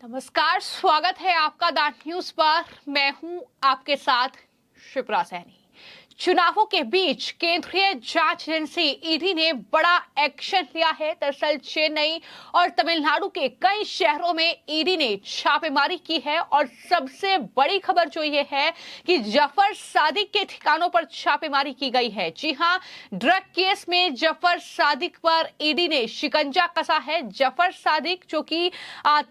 नमस्कार, स्वागत है आपका द न्यूज पर। मैं हूं आपके साथ शिप्रा सैनी। चुनावों के बीच केंद्रीय जांच एजेंसी ईडी ने बड़ा एक्शन लिया है। दरअसल चेन्नई और तमिलनाडु के कई शहरों में ईडी ने छापेमारी की है और सबसे बड़ी खबर जो ये है कि जफर सादिक के ठिकानों पर छापेमारी की गई है। जी हां, ड्रग केस में जफर सादिक पर ईडी ने शिकंजा कसा है। जफर सादिक जो कि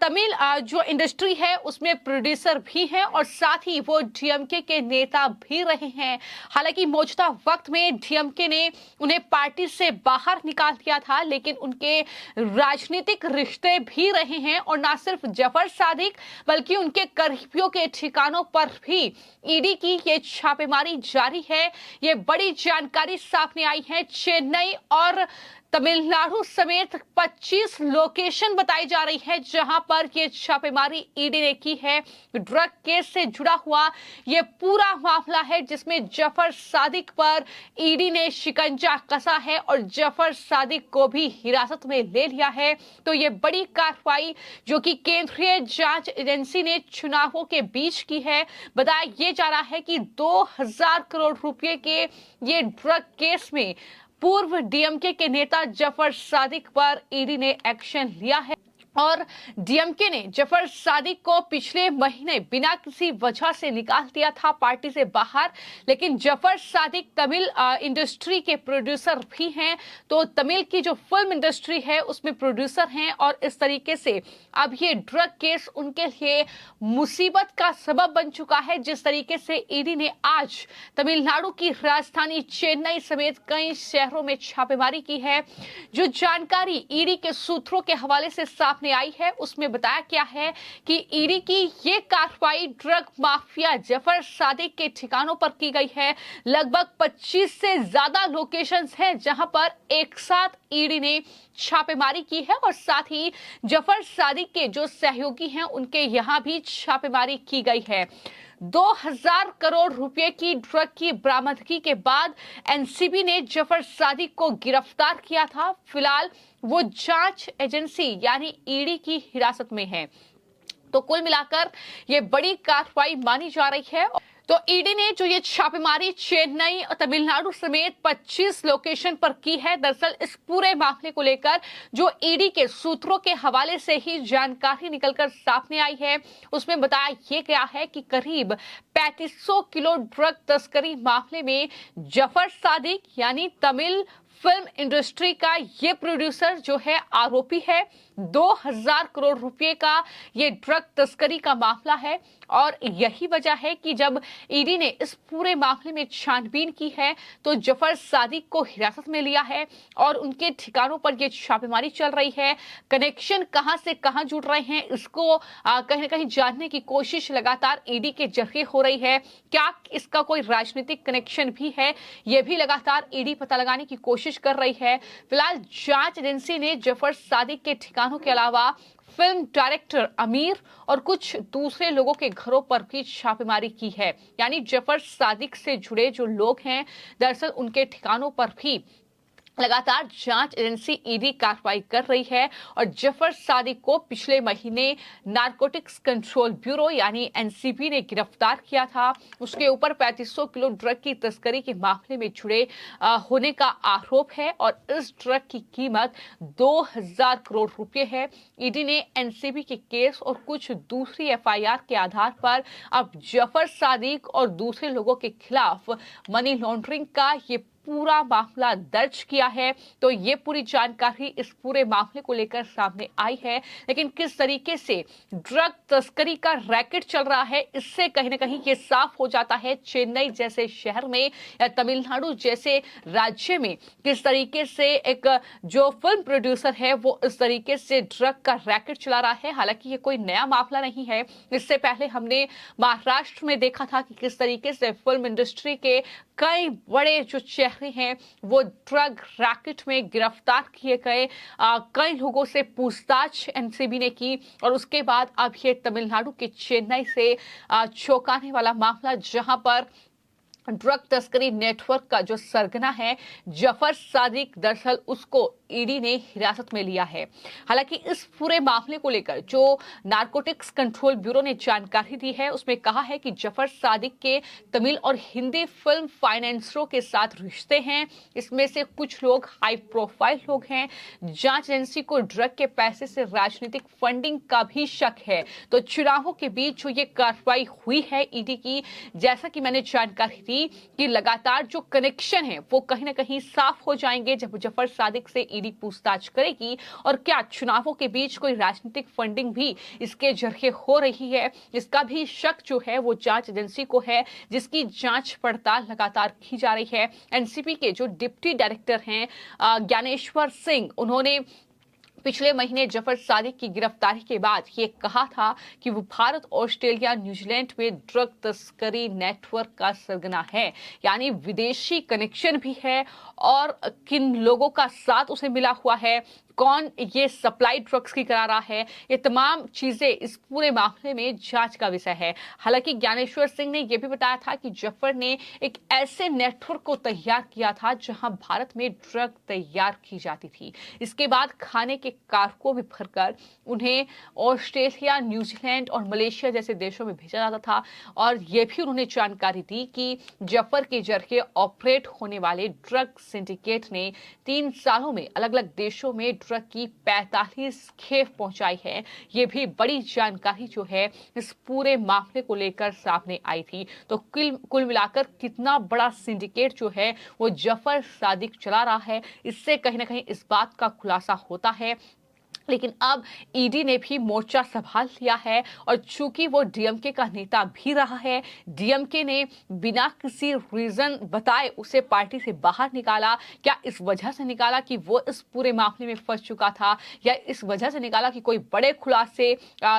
तमिल जो इंडस्ट्री है उसमें प्रोड्यूसर भी हैं और साथ ही वो डीएमके के नेता भी रहे हैं। हालांकि मौजूदा वक्त में डीएमके ने उन्हें पार्टी से बाहर निकाल दिया था, लेकिन उनके राजनीतिक रिश्ते भी रहे हैं और न सिर्फ जफर सादिक बल्कि उनके करीबियों के ठिकानों पर भी ईडी की ये छापेमारी जारी है। ये बड़ी जानकारी सामने आई है। चेन्नई और तमिलनाडु समेत 25 लोकेशन बताई जा रही है जहां पर ये छापेमारी ईडी ने की है। ड्रग केस से जुड़ा हुआ ये पूरा मामला है जिसमें जफर सादिक पर ईडी ने शिकंजा कसा है और जफर सादिक को भी हिरासत में ले लिया है। तो ये बड़ी कार्रवाई जो कि केंद्रीय जांच एजेंसी ने चुनावों के बीच की है। बताया ये जा रहा है कि 2000 करोड़ रुपए के ये ड्रग केस में पूर्व डीएमके के नेता जफर सादिक पर ईडी ने एक्शन लिया है और डीएमके ने जफर सादिक को पिछले महीने बिना किसी वजह से निकाल दिया था पार्टी से बाहर। लेकिन जफर सादिक तमिल इंडस्ट्री के प्रोड्यूसर भी हैं, तो तमिल की जो फिल्म इंडस्ट्री है उसमें प्रोड्यूसर हैं और इस तरीके से अब ये ड्रग केस उनके लिए मुसीबत का सबब बन चुका है। जिस तरीके से ईडी ने आज तमिलनाडु की राजधानी चेन्नई समेत कई शहरों में छापेमारी की है। जो जानकारी ईडी के सूत्रों के हवाले से सामने आई है उसमें बताया गया है कि ईडी की ये कार्रवाई ड्रग माफिया जफर सादिक के ठिकानों पर की गई है। लगभग 25 से ज्यादा लोकेशंस हैं जहां पर एक साथ ईडी ने छापेमारी की है और साथ ही जफर सादिक के जो सहयोगी हैं उनके यहां भी छापेमारी की गई है। 2000 करोड़ रुपए की ड्रग की बरामदगी के बाद एनसीबी ने जफर सादिक को गिरफ्तार किया था। फिलहाल वो जांच एजेंसी यानी ईडी की हिरासत में है। तो कुल मिलाकर ये बड़ी कार्रवाई मानी जा रही है। तो ईडी ने जो ये छापेमारी चेन्नई और तमिलनाडु समेत 25 लोकेशन पर की है। दरअसल इस पूरे मामले को लेकर जो ईडी के सूत्रों के हवाले से ही जानकारी निकलकर सामने आई है उसमें बताया ये गया है कि करीब 3500 किलो ड्रग तस्करी मामले में जफर सादिक यानी तमिल फिल्म इंडस्ट्री का ये प्रोड्यूसर जो है आरोपी है। 2000 करोड़ रुपए का ये ड्रग तस्करी का मामला है और यही वजह है कि जब ईडी ने इस पूरे मामले में छानबीन की है तो जफर सादिक को हिरासत में लिया है और उनके ठिकानों पर ये छापेमारी चल रही है। कनेक्शन कहां से कहां जुड़ रहे हैं इसको कहीं ना कहीं जानने की कोशिश लगातार ईडी के जरिए हो रही है। क्या इसका कोई राजनीतिक कनेक्शन भी है, ये भी लगातार ईडी पता लगाने की कोशिश कर रही है। फिलहाल जांच एजेंसी ने जफर सादिक के ठिकानों के अलावा फिल्म डायरेक्टर अमीर और कुछ दूसरे लोगों के घरों पर भी छापेमारी की है। यानी जफर सादिक से जुड़े जो लोग हैं दरअसल उनके ठिकानों पर भी लगातार जांच एजेंसी ईडी कार्रवाई कर रही है और जफर सादिक को पिछले महीने नारकोटिक्स कंट्रोल ब्यूरो यानी एनसीबी ने गिरफ्तार किया था। उसके ऊपर 3500 किलो ड्रग की तस्करी के मामले में जुड़े होने का आरोप है और इस ड्रग की कीमत 2000 करोड़ रुपए है। ईडी ने एनसीबी के केस और कुछ दूसरी एफआईआर के आधार पर अब जफर सादिक और दूसरे लोगों के खिलाफ मनी लॉन्ड्रिंग का ये पूरा मामला दर्ज किया है। तो ये पूरी जानकारी इस पूरे मामले को लेकर सामने आई है। लेकिन किस तरीके से ड्रग तस्करी का रैकेट चल रहा है इससे कहीं ना कहीं ये साफ हो जाता है चेन्नई जैसे शहर में या तमिलनाडु जैसे राज्य में किस तरीके से एक जो फिल्म प्रोड्यूसर है वो इस तरीके से ड्रग का रैकेट चला रहा है। हालांकि ये कोई नया मामला नहीं है। इससे पहले हमने महाराष्ट्र में देखा था कि किस तरीके से फिल्म इंडस्ट्री के कई बड़े जो चेहरे हैं वो ड्रग रैकेट में गिरफ्तार किए गए। कई लोगों से पूछताछ एनसीबी ने की और उसके बाद अब ये तमिलनाडु के चेन्नई से चौंकाने वाला मामला जहां पर ड्रग तस्करी नेटवर्क का जो सरगना है जफर सादिक दरअसल उसको ईडी ने हिरासत में लिया है। हालांकि इस पूरे मामले को लेकर जो नारकोटिक्स कंट्रोल ब्यूरो ने जानकारी दी है उसमें कहा है कि जफर सादिक के तमिल और हिंदी फिल्म फाइनेंसरों के साथ रिश्ते हैं। इसमें से कुछ लोग हाई प्रोफाइल लोग हैं। जांच एजेंसी को ड्रग के पैसे से राजनीतिक फंडिंग का भी शक है। तो चुनावों के बीच जो ये कार्रवाई हुई है ईडी की, जैसा कि मैंने जानकारी दी कि लगातार जो कनेक्शन है वो कहीं ना कहीं साफ हो जाएंगे जब जफर सादिक से ईडी पूछताछ करेगी। और क्या चुनावों के बीच कोई राजनीतिक फंडिंग भी इसके जरिए हो रही है, इसका भी शक जो है वो जांच एजेंसी को है, जिसकी जांच पड़ताल लगातार की जा रही है। एनसीबी के जो डिप्टी डायरेक्टर हैं ज्ञानेश्वर सिंह, उन्होंने पिछले महीने जफर सादिक की गिरफ्तारी के बाद ये कहा था कि वो भारत, ऑस्ट्रेलिया, न्यूजीलैंड में ड्रग तस्करी नेटवर्क का सरगना है, यानी विदेशी कनेक्शन भी है और किन लोगों का साथ उसे मिला हुआ है, कौन ये सप्लाई ड्रग्स की करा रहा है, ये तमाम चीजें इस पूरे मामले में जांच का विषय है। हालांकि ज्ञानेश्वर सिंह ने यह भी बताया था कि जफर ने एक ऐसे नेटवर्क को तैयार किया था जहां भारत में ड्रग तैयार की जाती थी। इसके बाद खाने के कारकों में भरकर उन्हें ऑस्ट्रेलिया, न्यूजीलैंड और मलेशिया जैसे देशों में भेजा जाता था। और यह भी उन्होंने जानकारी दी कि जफर के जरिए ऑपरेट होने वाले ड्रग सिंडिकेट ने 3 सालों में अलग अलग देशों में ड्रग की 45 खेप पहुंचाई है। ये भी बड़ी जानकारी जो है इस पूरे मामले को लेकर सामने आई थी। तो कुल मिलाकर कितना बड़ा सिंडिकेट जो है वो जफर सादिक चला रहा है, इससे कहीं ना कहीं इस बात का खुलासा होता है। लेकिन अब ईडी ने भी मोर्चा संभाल लिया है और चूंकि वो डीएमके का नेता भी रहा है, डीएमके ने बिना किसी रीजन बताए उसे पार्टी से बाहर निकाला। क्या इस वजह से निकाला कि वो इस पूरे मामले में फंस चुका था, या इस वजह से निकाला कि कोई बड़े खुलासे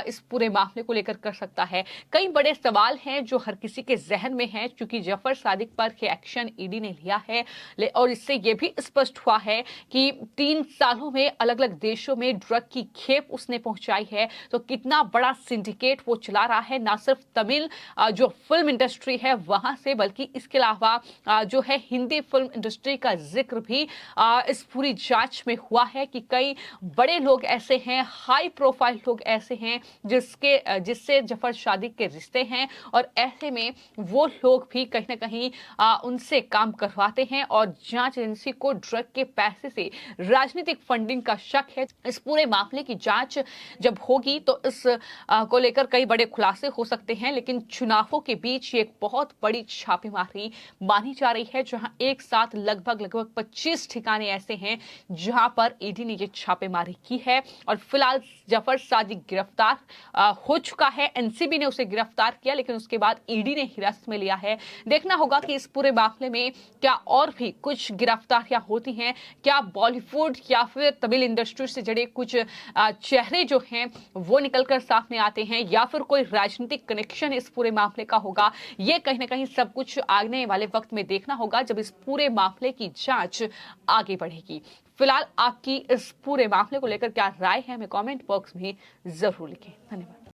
इस पूरे मामले को लेकर कर सकता है? कई बड़े सवाल हैं जो हर किसी के जहन में हैं, क्योंकि जफर सादिक पर ये एक्शन ईडी ने लिया है और इससे ये भी स्पष्ट हुआ है कि 3 सालों में अलग अलग देशों में ड्रग की खेप उसने पहुंचाई है। तो कितना बड़ा सिंडिकेट वो चला रहा है, ना सिर्फ तमिल जो फिल्म इंडस्ट्री है वहां से, बल्कि इसके अलावा जो है हिंदी फिल्म इंडस्ट्री का जिक्र भी इस पूरी जांच में हुआ है कि कई बड़े लोग ऐसे हैं, हाई प्रोफाइल लोग ऐसे हैं जिससे जफर सादिक के रिश्ते हैं, और ऐसे में वो लोग भी कहीं ना कहीं उनसे काम करवाते हैं। और जांच एजेंसी को ड्रग के पैसे से राजनीतिक फंडिंग का शक है। इस पूरे मामले की जांच जब होगी तो इस को लेकर कई बड़े खुलासे हो सकते हैं। लेकिन चुनावों के बीच ये एक बहुत बड़ी छापेमारी मानी जा रही है, जहां एक साथ लगभग 25 ठिकाने ऐसे हैं जहां पर ईडी ने ये छापेमारी की है। और फिलहाल जफर सादिक गिरफ्तार हो चुका है, एनसीबी ने उसे गिरफ्तार किया, लेकिन उसके बाद ईडी ने हिरासत में लिया है। देखना होगा कि इस पूरे मामले में क्या और भी कुछ गिरफ्तारियां होती हैं, क्या बॉलीवुड या फिर तमिल इंडस्ट्री से जुड़े कुछ चेहरे जो हैं वो निकलकर सामने आते हैं, या फिर कोई राजनीतिक कनेक्शन इस पूरे मामले का होगा। ये कहीं ना कहीं सब कुछ आने वाले वक्त में देखना होगा जब इस पूरे मामले की जांच आगे बढ़ेगी। फिलहाल आपकी इस पूरे मामले को लेकर क्या राय है, हमें कमेंट बॉक्स में जरूर लिखें। धन्यवाद।